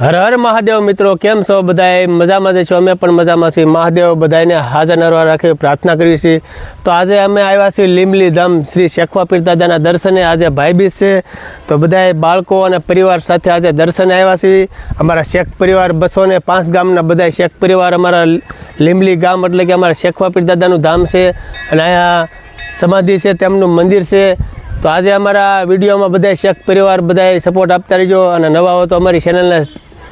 હર હર મહાદેવ મિત્રો, કેમ છો બધાય? મજામાં જ છો? અમે પણ મજામાં છીએ. મહાદેવ બધાને હાજર નરવા રાખી પ્રાર્થના કરી છે. તો આજે અમે આવ્યા છીએ લીંબલી ધામ શ્રી શેખવા પીર દાદાના દર્શને. આજે ભાઈબીજ છે, તો બધાય બાળકો અને પરિવાર સાથે આજે દર્શને આવ્યા છીએ. અમારા શેખ પરિવાર 205 ગામના બધાય શેખ પરિવાર અમારા લીંબલી ગામ એટલે કે અમારા શેખવા પીર દાદાનું ધામ છે, અને અહીંયા સમાધિ છે, તેમનું મંદિર છે. તો આજે અમારા વિડીયોમાં બધા શેખ પરિવાર બધાય સપોર્ટ આપતા રહેજો, અને નવા હો તો અમારી ચેનલને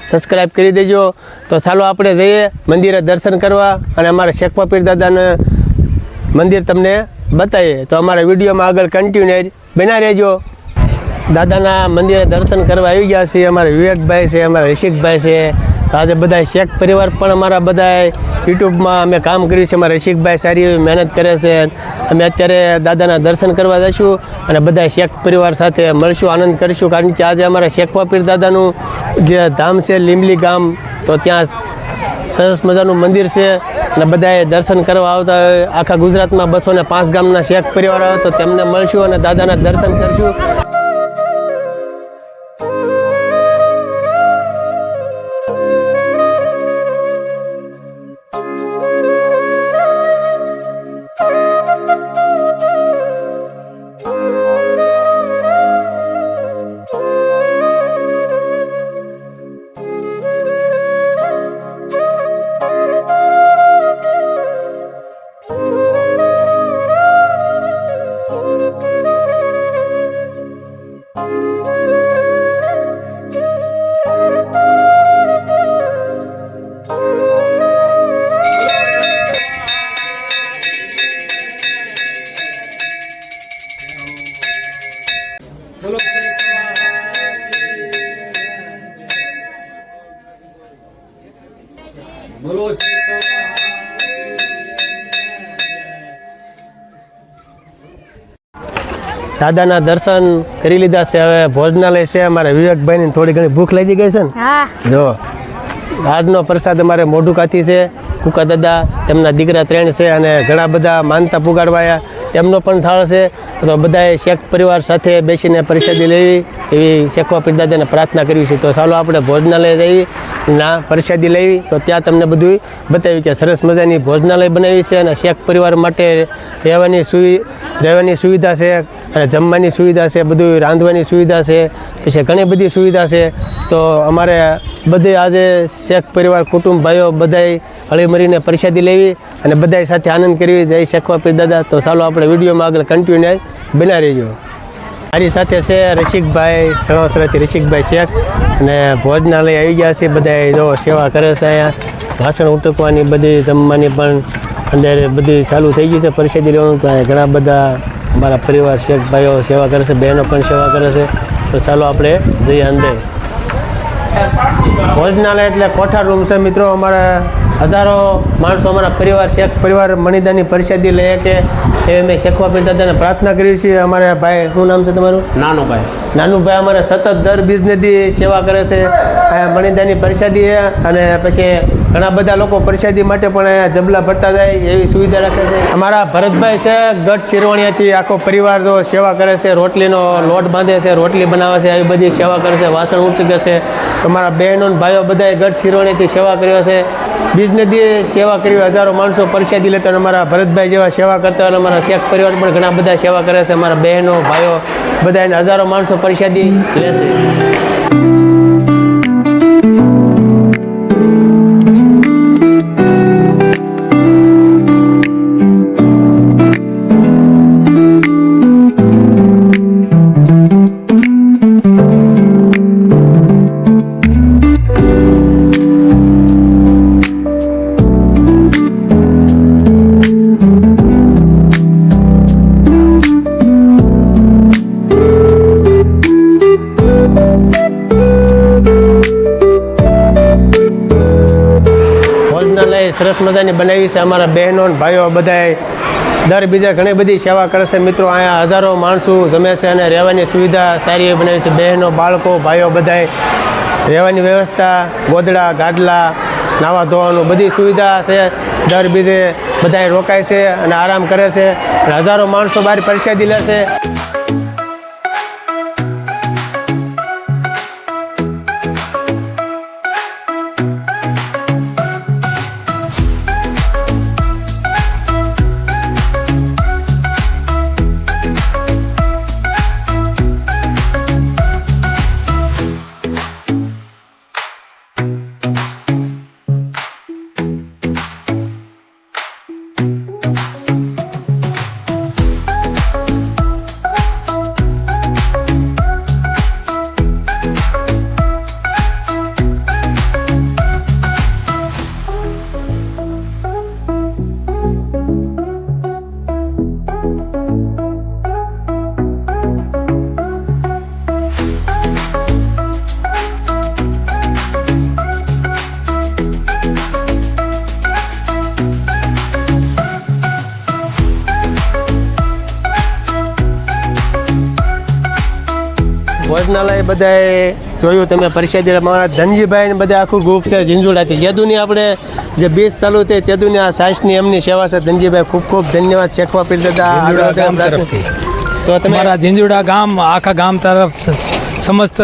સબસ્ક્રાઈબ કરી દેજો. તો ચાલો આપણે જઈએ મંદિરે દર્શન કરવા અને અમારા શેખવા પીર દાદાના મંદિર તમને બતાવીએ. તો અમારા વિડીયોમાં આગળ કન્ટિન્યુ બના રહેજો. દાદાના મંદિરે દર્શન કરવા આવી ગયા છીએ. અમારા વિવેકભાઈ છે, અમારા ઋષિકભાઈ છે. તો આજે બધા શેખ પરિવાર પણ અમારા બધા યુટ્યુબમાં અમે કામ કર્યું છે. અમારા ઋષિકભાઈ સારી એવી મહેનત કરે છે. અમે અત્યારે દાદાના દર્શન કરવા જઈશું અને બધા શેખ પરિવાર સાથે મળશું, આનંદ કરીશું. કારણ કે આજે અમારા શેખવા પીર દાદાનું જે ધામ છે લીંબલી ગામ, તો ત્યાં સરસ મજાનું મંદિર છે, અને બધાએ દર્શન કરવા આવતા હોય. આખા ગુજરાતમાં 205 ગામના શેખ પરિવાર આવે તો તેમને મળશું અને દાદાના દર્શન કરશું. દાદાના દર્શન કરી લીધા છે. હવે ભોજનાલય છે. અમારા વિવેકભાઈની થોડી ઘણી ભૂખ લાગી ગઈ છે ને, જો આજનો પ્રસાદ અમારે મોઢુકાથી છે. કુકા દાદા તેમના દીકરા 3 છે, અને ઘણા બધા માનતા પુગાડવાયા તેમનો પણ થાળ છે. તો બધાએ શેખ પરિવાર સાથે બેસીને પ્રસાદી લેવી એવી શેખવા પીર દાદાને પ્રાર્થના કરવી છે. તો ચાલો આપણે ભોજનાલય જઈએ ના પ્રસાદી લેવી. તો ત્યાં તમને બધું બતાવ્યું કે સરસ મજાની ભોજનાલય બનાવી છે, અને શેખ પરિવાર માટે રહેવાની સુવિધા છે, અને જમવાની સુવિધા છે, બધું રાંધવાની સુવિધા છે, પછી ઘણી બધી સુવિધા છે. તો અમારે બધે આજે શેખ પરિવાર કુટુંબ ભાઈઓ બધાય હળીમળીને પ્રસાદી લેવી અને બધાય સાથે આનંદ કરવી. જય શેખવા પીર દાદા. તો ચાલો આપણે વિડીયોમાં આગળ કન્ટિન્યુ બના રહીજો. મારી સાથે છે ઋષિકભાઈ, સણોસરાથી ઋષિકભાઈ શેખ, અને ભોજનાલય આવી ગયા છે. બધા જો સેવા કરે છે. અહીંયા વાસણ ઉટકવાની બધી જમવાની પણ અંદર બધી ચાલુ થઈ ગઈ છે. પ્રસાદી લેવાનું તો ઘણા બધા અમારા પરિવાર શેખ ભાઈઓ સેવા કરે છે, બહેનો પણ સેવા કરે છે. તો ચાલો આપણે જઈએ અંદર. ભોજનાલય એટલે કોઠાર રૂમ છે મિત્રો. અમારા હજારો માણસો અમારા પરિવાર શેખ પરિવાર મણીદાની પ્રસાદી લઈએ કે એ અમે શેખવા પીર દાદાને પ્રાર્થના કરી છે. અમારા ભાઈ, શું નામ છે તમારું? નાનુભાઈ અમારે સતત દર બિઝનેસથી સેવા કરે છે. મણીદાની પ્રસાદી, અને પછી ઘણા બધા લોકો પ્રસાદી માટે પણ અહીંયા જબલા ભરતા જાય એવી સુવિધા રાખે છે. અમારા ભરતભાઈ છે, ગઢ શિરવાણીયાથી આખો પરિવાર સેવા કરે છે. રોટલીનો લોટ બાંધે છે, રોટલી બનાવે છે, આવી બધી સેવા કરે છે, વાસણ ઉટકે છે. અમારા બહેનો ભાઈઓ બધાએ ગઢ શિરવાણીયાથી સેવા કર્યો છે. બિઝનેસથી સેવા કરી હજારો માણસો પ્રસાદી લેતા, અને અમારા ભરતભાઈ જેવા સેવા કરતા હોય. અમારા શેખ પરિવાર પણ ઘણા બધા સેવા કરે છે. અમારા બહેનો ભાઈઓ બધાને હજારો માણસો પ્રસાદી લે છે. સરસ મજાની બનાવી છે. અમારા બહેનો ભાઈઓ બધાએ દર બીજા ઘણી બધી સેવા કરે છે મિત્રો. અહીંયા હજારો માણસો જમે છે, અને રહેવાની સુવિધા સારી એવી બનાવી છે. બહેનો બાળકો ભાઈઓ બધાએ રહેવાની વ્યવસ્થા, ગોદડા ગાદલા, નાવા ધોવાનું બધી સુવિધા છે. દર બીજે બધાએ રોકાય છે અને આરામ કરે છે. હજારો માણસો બહાર પ્રસાદી લે છે. ભોજનાલય બધાએ જોયું તમે પ્રસાદી મારા ધનજીભાઈ ને બધા આખું ગ્રુપ છે ઝીંઝુડાથી જેદુની આપણે જે બીજ ચાલુ થઈ તેદુની આ સાસની એમની સેવા છે ધનજીભાઈ ખૂબ ખૂબ ધન્યવાદ શેખવા પીર દાદા ઝીંઝુડા ગામ તરફથી તો તમે તમારા ઝીંઝુડા ગામ આખા ગામ તરફ સમસ્ત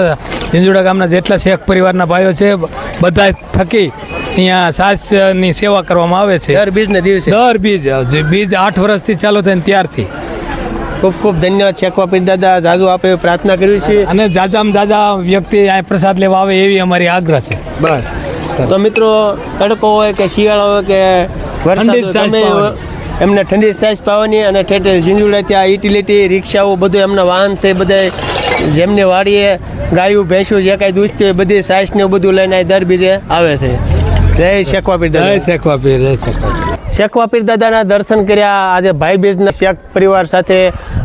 ઝીંઝુડા ગામના જેટલા શેખ પરિવારના ભાઈઓ છે બધા થકી અહીંયા સાસની સેવા કરવામાં આવે છે દર બીજને દિવસે દર બીજ જે બીજ 8 વર્ષથી ચાલુ થાય ને ત્યારથી ખૂબ ખૂબ ધન્યવાદ શેખવા પીર દાદા જાજુ આપે એવી પ્રાર્થના કરી છે અને જાજામાં જાજા વ્યક્તિ અહીં પ્રસાદ લેવા આવે એવી અમારી આગ્રહ છે બસ તો મિત્રો તડકો હોય કે શિયાળો હોય કે ઠંડી વરસાદ છાશ હોય, ગમે પાવાની. એમને ઠંડી સાઈઝ પાવાની અને ઠેઠ ઝીંઝુડા ત્યાં યુટિલિટી રિક્ષાઓ બધું એમના વાહન છે બધા જેમની વાડીએ ગાયું ભેંસું જે કાંઈ દૂધતી હોય બધી સાઈઝ ને બધું લઈને અહીં દર બીજે આવે છે જય શેખવા પીર દાદા જય શેખવા પીર જય શેખવા પીર. શેખવા પીર દાદાના દર્શન કર્યા આજે ભાઈ બીજના શેખ પરિવાર સાથે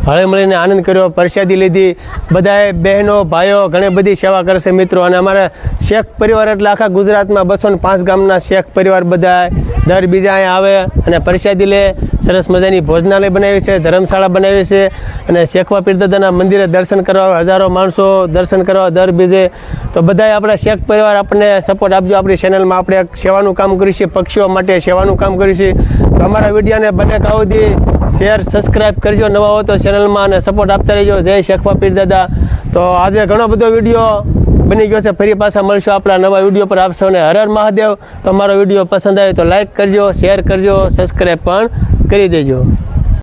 હળી મળીને આનંદ કર્યો પ્રસાદી લીધી બધાએ બહેનો ભાઈઓ ઘણી બધી સેવા કરશે મિત્રો અને અમારા શેખ પરિવાર એટલે આખા ગુજરાતમાં 205 ગામના શેખ પરિવાર બધા દર બીજા અહીંયા આવે અને પ્રસાદી લે સરસ મજાની ભોજનાલય બનાવી છે ધર્મશાળા બનાવી છે અને શેખવા પીર દાદાના મંદિરે દર્શન કરવા હજારો માણસો દર્શન કરવા દર બીજે તો બધાએ આપણા શેખ પરિવાર આપણને સપોર્ટ આપજો આપણી ચેનલમાં આપણે એક સેવાનું કામ કરીશું પક્ષીઓ માટે સેવાનું કામ કરીશું તો અમારા વિડીયોને બને કાવદી શેર સબસ્ક્રાઈબ કરજો નવા હો તો ચેનલમાં અને સપોર્ટ આપતા રહેજો જય શેખવા પીર દાદા તો આજે ઘણો બધો વિડીયો બની ગયો છે ફરી પાછા મળશું આપણા નવા વિડીયો પર આપ સૌને હર હર મહાદેવ તો અમારો વિડીયો પસંદ આવે તો લાઈક કરજો શેર કરજો સબસ્ક્રાઈબ પણ કરી દેજો